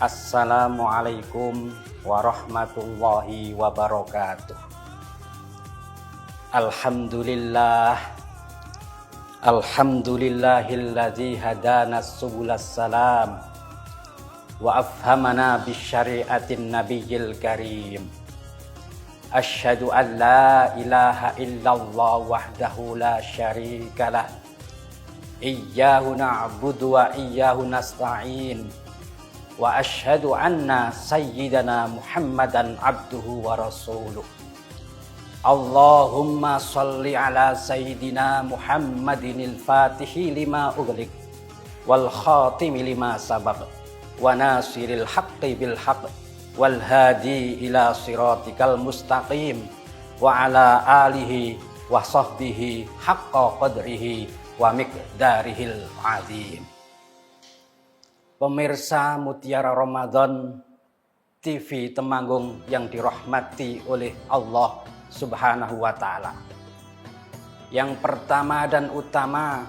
Assalamualaikum warahmatullahi wabarakatuh. Alhamdulillah, alhamdulillahilladzi hadana subulas salam wa afhamana bisyari'atin nabiyyil karim. Asyhadu an la ilaha illallah wahdahu la syarikalah. Iyyahu na'budu wa iyyahu nasta'in. Wa asyhadu anna sayyidana Muhammadan abduhu wa rasuluh. Allahumma salli ala sayyidina Muhammadinil fatihi lima ughliq wal khatimi lima sabaq wa nasiril haqqi bil haqq wal hadi ila siratikal mustaqim wa ala alihi wa sahbihi haqqa qadrihi wa miqdarihil azim. Pemirsa Mutiara Ramadan TV Temanggung yang dirahmati oleh Allah Subhanahu wa Ta'ala. Yang pertama dan utama,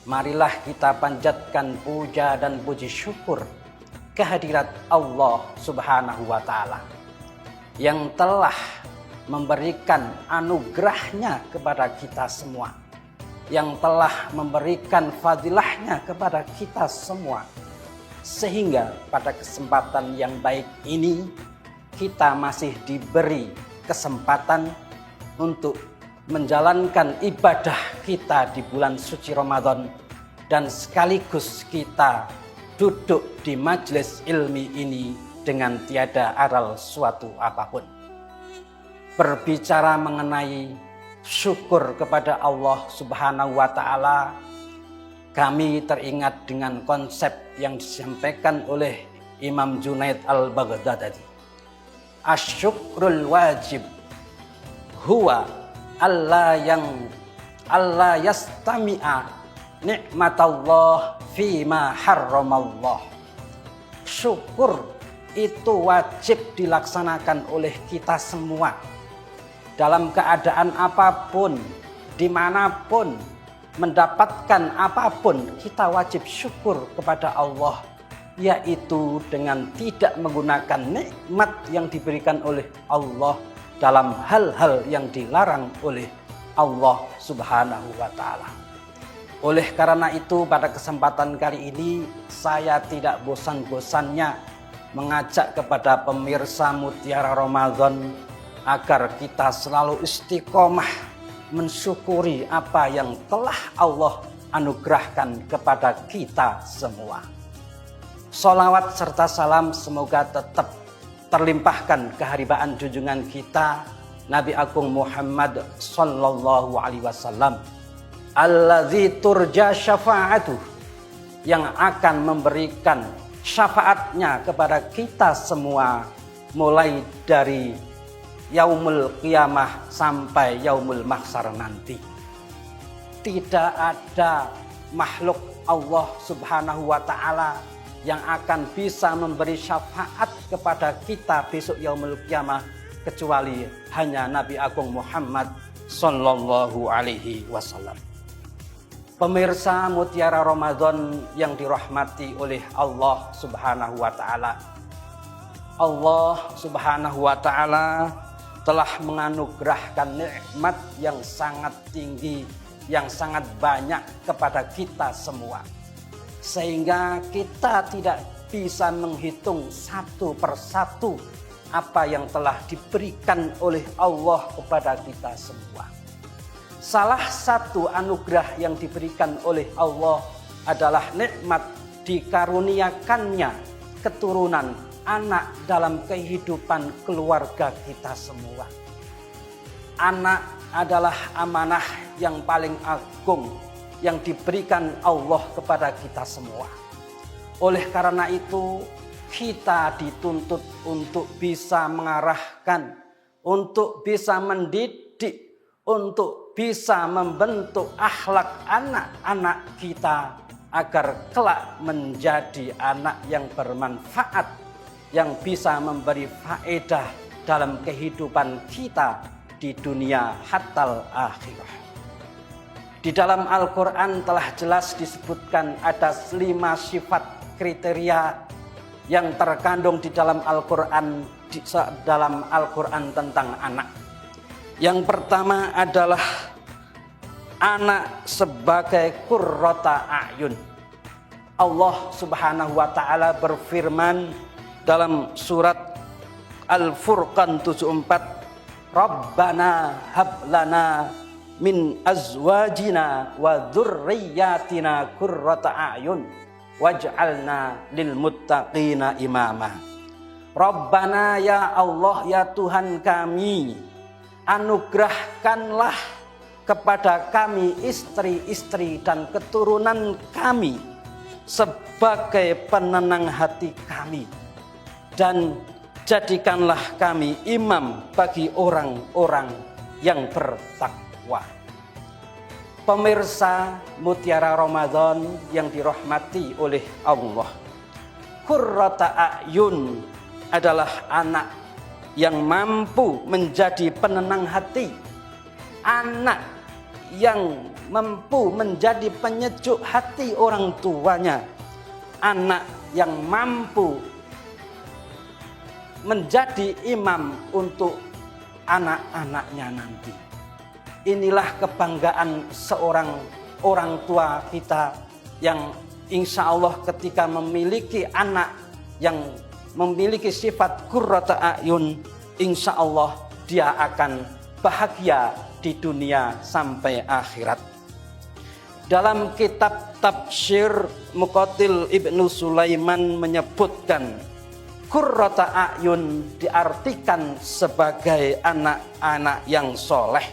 marilah kita panjatkan puja dan puji syukur kehadirat Allah Subhanahu wa Ta'ala yang telah memberikan anugerahnya kepada kita semua, yang telah memberikan fadilahnya kepada kita semua. Sehingga pada kesempatan yang baik ini kita masih diberi kesempatan untuk menjalankan ibadah kita di bulan suci Ramadan, dan sekaligus kita duduk di majelis ilmi ini dengan tiada aral suatu apapun. Berbicara mengenai syukur kepada Allah Subhanahu wa Ta'ala, kami teringat dengan konsep yang disampaikan oleh Imam Junaid al-Baghdadi. Asyukrul wajib huwa Allah yastami'a nikmatallah fima harramallah. Syukur itu wajib dilaksanakan oleh kita semua dalam keadaan apapun, dimanapun, mendapatkan apapun, kita wajib syukur kepada Allah, yaitu dengan tidak menggunakan nikmat yang diberikan oleh Allah dalam hal-hal yang dilarang oleh Allah Subhanahu wa Ta'ala. Oleh karena itu, pada kesempatan kali ini saya tidak bosan-bosannya mengajak kepada pemirsa Mutiara Ramadan agar kita selalu istiqomah mensyukuri apa yang telah Allah anugerahkan kepada kita semua. Sholawat serta salam semoga tetap terlimpahkan keharibaan junjungan kita Nabi Agung Muhammad sallallahu alaihi wasallam, alladzi turja syafa'atuh, yang akan memberikan syafaatnya kepada kita semua mulai dari yaumul qiyamah sampai yaumul mahsyar nanti. Tidak ada makhluk Allah Subhanahu wa Ta'ala yang akan bisa memberi syafaat kepada kita besok yaumul qiyamah kecuali hanya Nabi Agung Muhammad sallallahu alaihi wasallam. Pemirsa Mutiara Ramadan yang dirahmati oleh Allah Subhanahu wa Ta'ala, Allah Subhanahu wa Ta'ala telah menganugerahkan nikmat yang sangat tinggi, yang sangat banyak kepada kita semua. Sehingga kita tidak bisa menghitung satu persatu apa yang telah diberikan oleh Allah kepada kita semua. Salah satu anugerah yang diberikan oleh Allah adalah nikmat dikaruniakannya keturunan anak dalam kehidupan keluarga kita semua. Anak adalah amanah yang paling agung yang diberikan Allah kepada kita semua. Oleh karena itu, kita dituntut untuk bisa mengarahkan, untuk bisa mendidik, untuk bisa membentuk akhlak anak-anak kita agar kelak menjadi anak yang bermanfaat, yang bisa memberi faedah dalam kehidupan kita di dunia hatta akhirah. Di dalam Al-Quran telah jelas disebutkan ada 5 sifat kriteria yang terkandung di dalam Al-Quran tentang anak. Yang pertama adalah anak sebagai qurrata a'yun. Allah Subhanahu wa taala berfirman dalam surat Al-Furqan 74, Rabbana hab lana min azwajina wa dzurriyyatina qurrata a'yun waj'alna lil muttaqina imama. Rabbana, ya Allah, ya Tuhan kami, anugerahkanlah kepada kami istri-istri dan keturunan kami sebagai penenang hati kami, dan jadikanlah kami imam bagi orang-orang yang bertakwa. Pemirsa Mutiara Ramadan yang dirahmati oleh Allah, qurrata a'yun adalah anak yang mampu menjadi penenang hati, anak yang mampu menjadi penyejuk hati orang tuanya, anak yang mampu menjadi imam untuk anak-anaknya nanti. Inilah kebanggaan seorang orang tua kita yang insya Allah ketika memiliki anak yang memiliki sifat qurrata a'yun, insya Allah dia akan bahagia di dunia sampai akhirat. Dalam kitab Tafsir Muqatil Ibnu Sulaiman menyebutkan qurrata a'yun diartikan sebagai anak-anak yang soleh,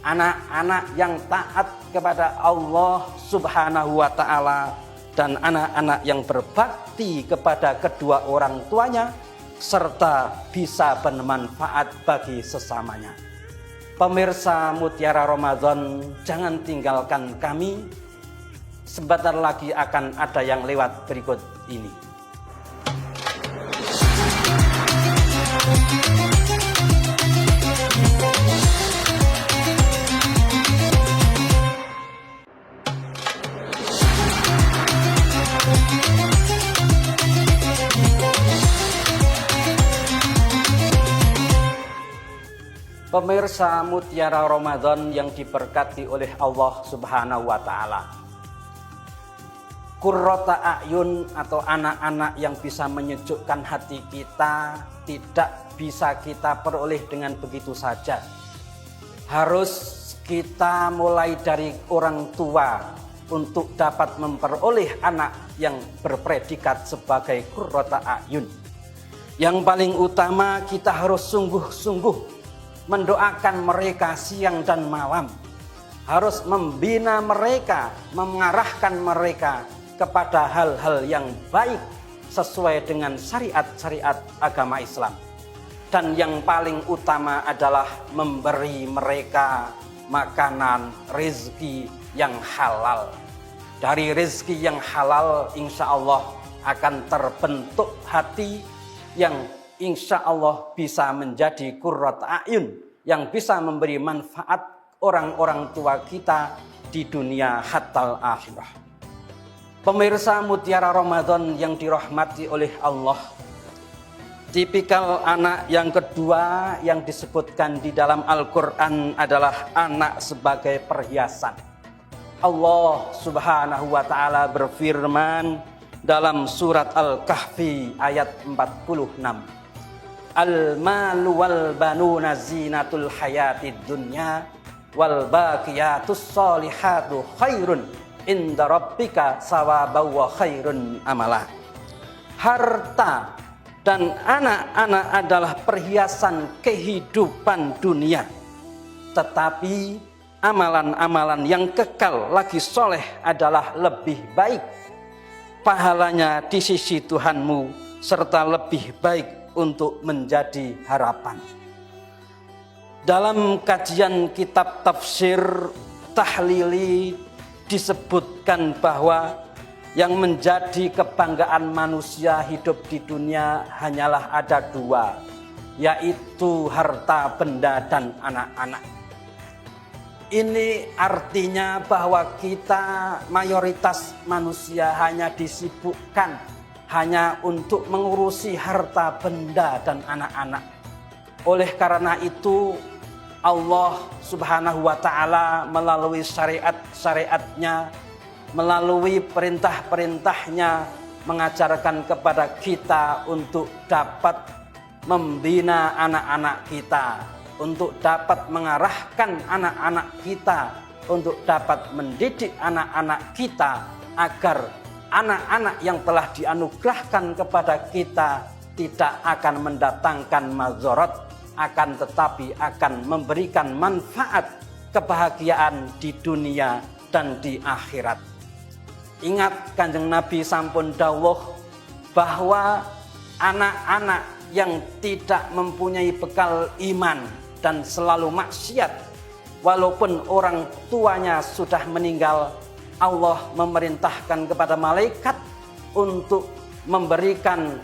anak-anak yang taat kepada Allah Subhanahu wa ta'ala, dan anak-anak yang berbakti kepada kedua orang tuanya serta bisa bermanfaat bagi sesamanya. Pemirsa Mutiara Ramadan, jangan tinggalkan kami. Sebentar lagi akan ada yang lewat berikut ini. Pemirsa Mutiara Ramadan yang diberkati oleh Allah Subhanahu wa ta'ala, qurrata a'yun atau anak-anak yang bisa menyejukkan hati kita tidak bisa kita peroleh dengan begitu saja. Harus kita mulai dari orang tua untuk dapat memperoleh anak yang berpredikat sebagai qurrata a'yun. Yang paling utama, kita harus sungguh-sungguh mendoakan mereka siang dan malam, harus membina mereka, mengarahkan mereka kepada hal-hal yang baik sesuai dengan syariat-syariat agama Islam. Dan yang paling utama adalah memberi mereka makanan, rezeki yang halal. Dari rezeki yang halal, insya Allah akan terbentuk hati yang insya Allah bisa menjadi qurrata a'yun, yang bisa memberi manfaat orang-orang tua kita di dunia hatta akhirah. Pemirsa Mutiara Ramadan yang dirahmati oleh Allah, tipikal anak yang kedua yang disebutkan di dalam Al-Quran adalah anak sebagai perhiasan. Allah Subhanahu wa ta'ala berfirman dalam surat Al-Kahfi ayat 46, Al-malu wal banuna zinatul hayatid dunya wal baqiyatus solihatu khairun inda rabbika sawabaw wa khairun amala. Harta dan anak-anak adalah perhiasan kehidupan dunia, tetapi amalan-amalan yang kekal lagi soleh adalah lebih baik pahalanya di sisi Tuhanmu serta lebih baik untuk menjadi harapan. Dalam kajian kitab tafsir Tahlili disebutkan bahwa yang menjadi kebanggaan manusia hidup di dunia hanyalah ada dua, yaitu harta benda dan anak-anak. Ini artinya bahwa kita mayoritas manusia hanya disibukkan, hanya untuk mengurusi harta benda dan anak-anak. Oleh karena itu Allah Subhanahu wa ta'ala melalui syariat-syariatnya, melalui perintah-perintahnya mengajarkan kepada kita untuk dapat membina anak-anak kita, untuk dapat mengarahkan anak-anak kita, untuk dapat mendidik anak-anak kita agar anak-anak yang telah dianugerahkan kepada kita tidak akan mendatangkan madzarat, akan tetapi akan memberikan manfaat kebahagiaan di dunia dan di akhirat. Ingat, Kanjeng Nabi sampun dawuh bahwa anak-anak yang tidak mempunyai bekal iman dan selalu maksiat, walaupun orang tuanya sudah meninggal, Allah memerintahkan kepada malaikat untuk memberikan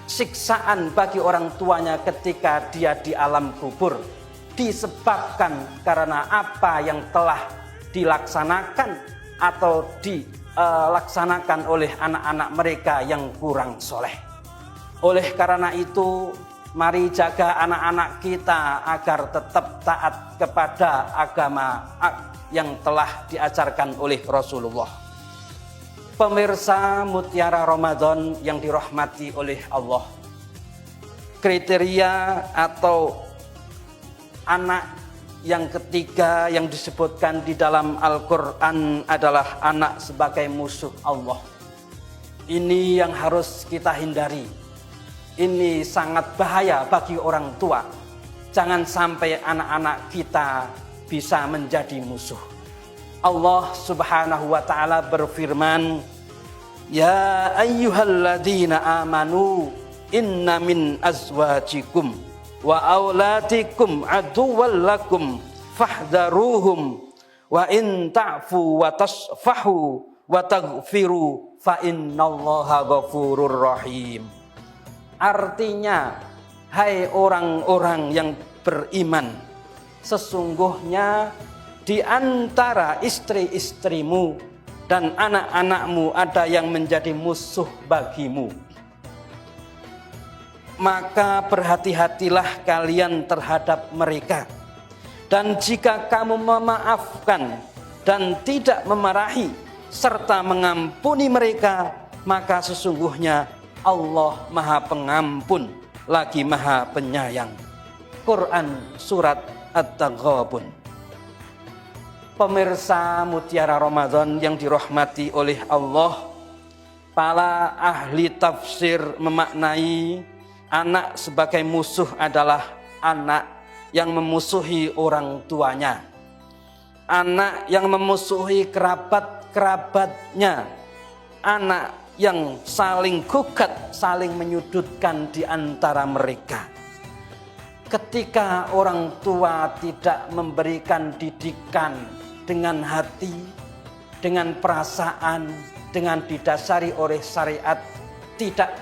siksaan bagi orang tuanya ketika dia di alam kubur, disebabkan karena apa yang telah dilaksanakan atau dilaksanakan oleh anak-anak mereka yang kurang soleh. Oleh karena itu, mari jaga anak-anak kita agar tetap taat kepada agama yang telah diajarkan oleh Rasulullah. Pemirsa Mutiara Ramadan yang dirahmati oleh Allah, kriteria atau anak yang ketiga yang disebutkan di dalam Al-Quran adalah anak sebagai musuh Allah. Ini yang harus kita hindari. Ini sangat bahaya bagi orang tua. Jangan sampai anak-anak kita bisa menjadi musuh. Allah Subhanahu wa ta'ala berfirman, Ya ayyuhalladzina amanu inna min azwajikum wa auladikum aduwwan lakum fahdharuhum wa in ta'fu wa tasfahu wa taghfiru fa innallaha ghafurur rahim. Artinya, hai orang-orang yang beriman, sesungguhnya di antara istri-istrimu dan anak-anakmu ada yang menjadi musuh bagimu. Maka berhati-hatilah kalian terhadap mereka. Dan jika kamu memaafkan dan tidak memarahi serta mengampuni mereka, maka sesungguhnya Allah Maha Pengampun lagi Maha Penyayang. Quran Surat At-Taghabun. Pemirsa Mutiara Ramadan yang dirahmati oleh Allah, para ahli tafsir memaknai anak sebagai musuh adalah anak yang memusuhi orang tuanya, anak yang memusuhi kerabat-kerabatnya, anak yang saling gugat, saling menyudutkan di antara mereka. Ketika orang tua tidak memberikan didikan dengan hati, dengan perasaan, dengan didasari oleh syariat, tidak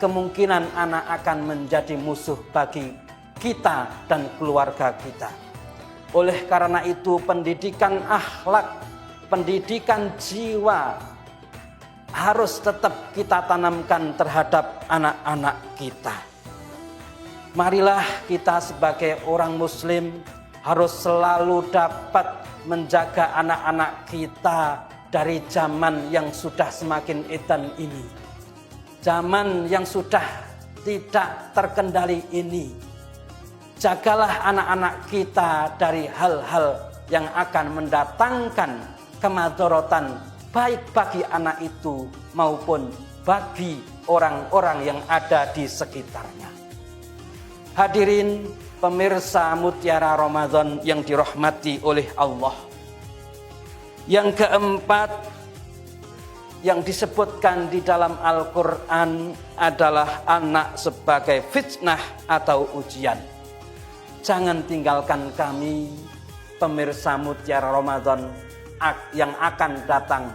kemungkinan anak akan menjadi musuh bagi kita dan keluarga kita. Oleh karena itu, pendidikan akhlak, pendidikan jiwa harus tetap kita tanamkan terhadap anak-anak kita. Marilah kita sebagai orang muslim harus selalu dapat menjaga anak-anak kita dari zaman yang sudah semakin edan ini. Zaman yang sudah tidak terkendali ini. Jagalah anak-anak kita dari hal-hal yang akan mendatangkan kemadharatan baik bagi anak itu maupun bagi orang-orang yang ada di sekitarnya. Hadirin pemirsa Mutiara Ramadan yang dirahmati oleh Allah. Yang keempat yang disebutkan di dalam Al-Quran adalah anak sebagai fitnah atau ujian. Jangan tinggalkan kami, pemirsa Mutiara Ramadan yang akan datang.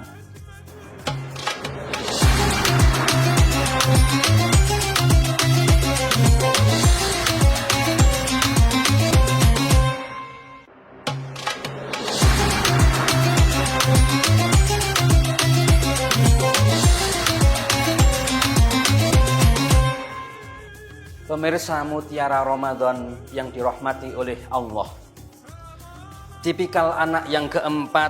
Pemirsa Mutiara Ramadan yang dirahmati oleh Allah. Tipikal anak yang keempat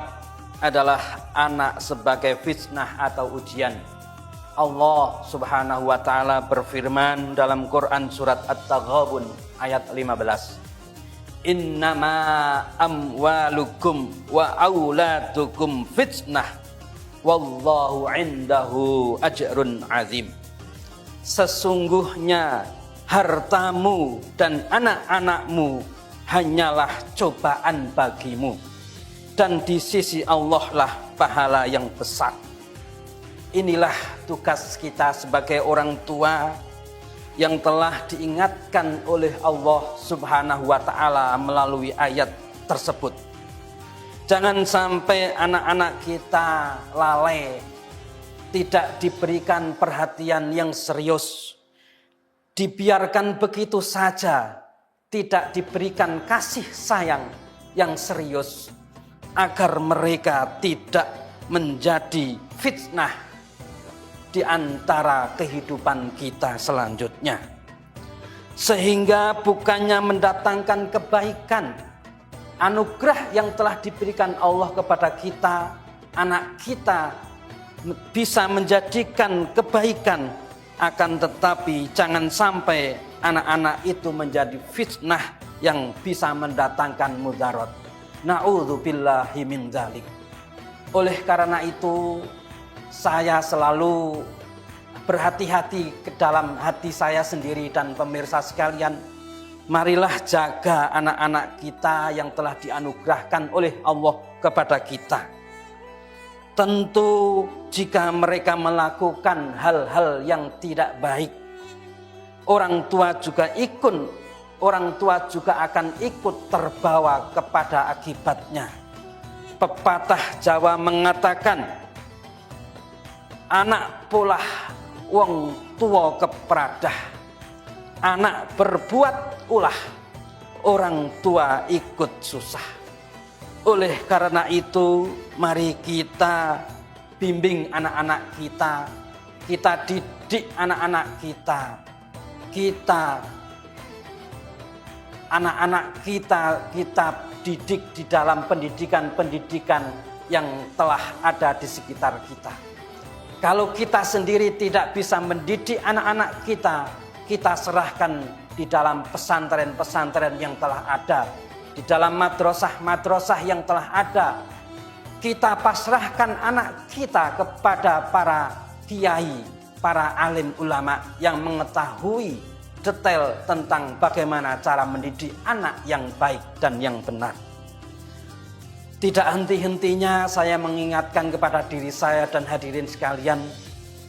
adalah anak sebagai fitnah atau ujian. Allah Subhanahu wa taala berfirman dalam Quran surat At-Taghabun ayat 15. Innama amwalukum wa auladukum fitnah wallahu indahu ajrun azim. Sesungguhnya hartamu dan anak-anakmu hanyalah cobaan bagimu, dan di sisi Allah lah pahala yang besar. Inilah tugas kita sebagai orang tua yang telah diingatkan oleh Allah Subhanahu wa taala melalui ayat tersebut. Jangan sampai anak-anak kita lalai, tidak diberikan perhatian yang serius, dibiarkan begitu saja, tidak diberikan kasih sayang yang serius, agar mereka tidak menjadi fitnah di antara kehidupan kita selanjutnya. Sehingga bukannya mendatangkan kebaikan, anugerah yang telah diberikan Allah kepada kita, anak kita bisa menjadikan kebaikan, akan tetapi jangan sampai anak-anak itu menjadi fitnah yang bisa mendatangkan mudarat. Na'udzubillahi min dzalik. Oleh karena itu, saya selalu berhati-hati ke dalam hati saya sendiri dan pemirsa sekalian. Marilah jaga anak-anak kita yang telah dianugerahkan oleh Allah kepada kita. Tentu jika mereka melakukan hal-hal yang tidak baik, orang tua juga akan ikut terbawa kepada akibatnya. Pepatah Jawa mengatakan, anak polah wong tua kepradah, anak berbuat ulah, orang tua ikut susah. Oleh karena itu, mari kita bimbing anak-anak kita, kita didik anak-anak kita, kita didik di dalam pendidikan-pendidikan yang telah ada di sekitar kita. Kalau kita sendiri tidak bisa mendidik anak-anak kita, kita serahkan di dalam pesantren-pesantren yang telah ada, di dalam madrasah-madrasah yang telah ada. Kita pasrahkan anak kita kepada para kiai, para alim ulama yang mengetahui detail tentang bagaimana cara mendidik anak yang baik dan yang benar. Tidak henti-hentinya saya mengingatkan kepada diri saya dan hadirin sekalian,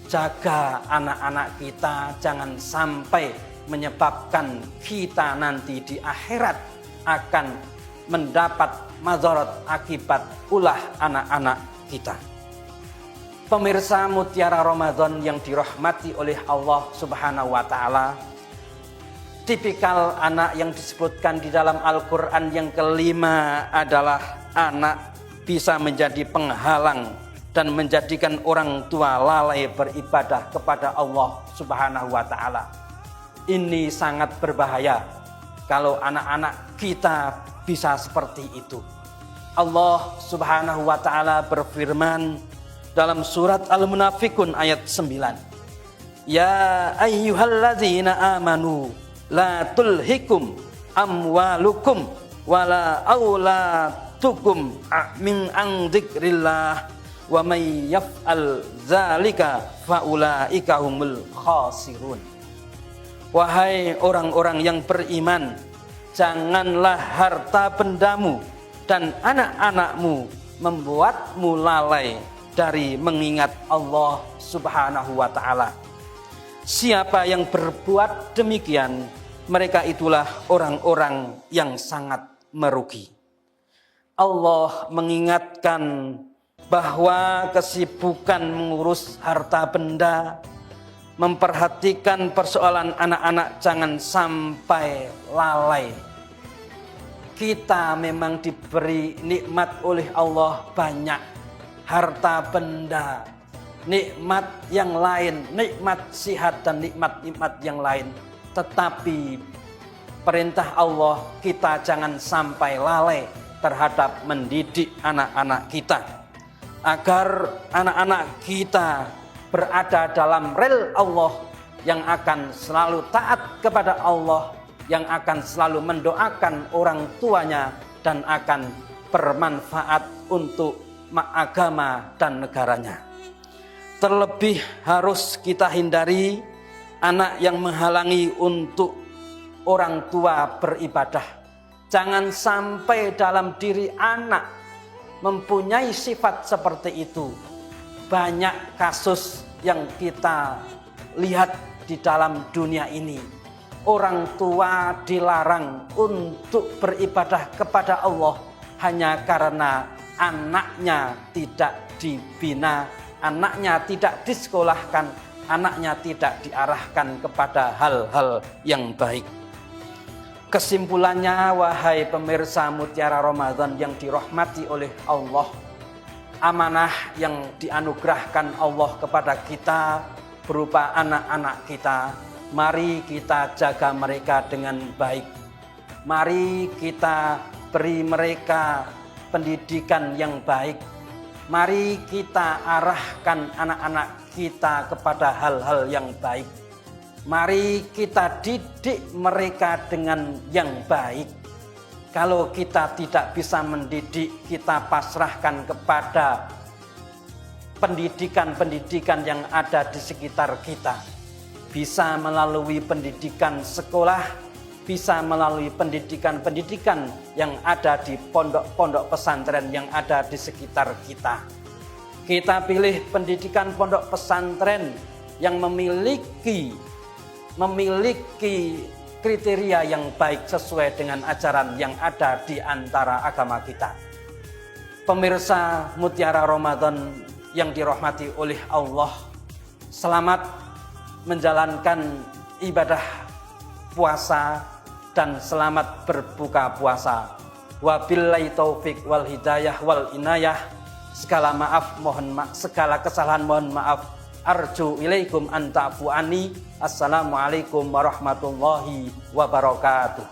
jaga anak-anak kita jangan sampai menyebabkan kita nanti di akhirat akan mendapat madharat akibat ulah anak-anak kita. Pemirsa Mutiara Ramadan yang dirahmati oleh Allah Subhanahu wa taala, tipikal anak yang disebutkan di dalam Al-Quran yang kelima adalah anak bisa menjadi penghalang dan menjadikan orang tua lalai beribadah kepada Allah Subhanahu wa taala. Ini sangat berbahaya kalau anak-anak kita bisa seperti itu. Allah Subhanahu wa taala berfirman dalam surat Al-Munafikun ayat 9. Ya ayyuhalladzina amanu la tulhikum amwalukum wala auladukum min an dzikrillah wa may yaf'al dzalika faulaika humul khasirun. Wahai orang-orang yang beriman, janganlah harta bendamu dan anak-anakmu membuatmu lalai dari mengingat Allah Subhanahu wa taala. Siapa yang berbuat demikian, mereka itulah orang-orang yang sangat merugi. Allah mengingatkan bahwa kesibukan mengurus harta benda, memperhatikan persoalan anak-anak jangan sampai lalai. Kita memang diberi nikmat oleh Allah banyak, harta benda, nikmat yang lain, nikmat sihat dan nikmat-nikmat yang lain. Tetapi perintah Allah kita jangan sampai lalai terhadap mendidik anak-anak kita, agar anak-anak kita berada dalam rel Allah yang akan selalu taat kepada Allah, yang akan selalu mendoakan orang tuanya dan akan bermanfaat untuk agama dan negaranya. Terlebih harus kita hindari anak yang menghalangi untuk orang tua beribadah. Jangan sampai dalam diri anak mempunyai sifat seperti itu. Banyak kasus yang kita lihat di dalam dunia ini. Orang tua dilarang untuk beribadah kepada Allah hanya karena anaknya tidak dibina, anaknya tidak disekolahkan, anaknya tidak diarahkan kepada hal-hal yang baik. Kesimpulannya, wahai pemirsa Mutiara Ramadan yang dirahmati oleh Allah, amanah yang dianugerahkan Allah kepada kita berupa anak-anak kita, mari kita jaga mereka dengan baik. Mari kita beri mereka pendidikan yang baik. Mari kita arahkan anak-anak kita kepada hal-hal yang baik. Mari kita didik mereka dengan yang baik. Kalau kita tidak bisa mendidik, kita pasrahkan kepada pendidikan-pendidikan yang ada di sekitar kita. Bisa melalui pendidikan sekolah, bisa melalui pendidikan-pendidikan yang ada di pondok-pondok pesantren yang ada di sekitar kita. Kita pilih pendidikan pondok pesantren yang memiliki kriteria yang baik sesuai dengan ajaran yang ada di antara agama kita. Pemirsa Mutiara Ramadan yang dirahmati oleh Allah, selamat menjalankan ibadah puasa dan selamat berbuka puasa. Wabillahi taufik wal hidayah wal inayah. Segala maaf segala kesalahan mohon maaf. Arju ilaikum an ta'fu anni. Assalamualaikum warahmatullahi wabarakatuh.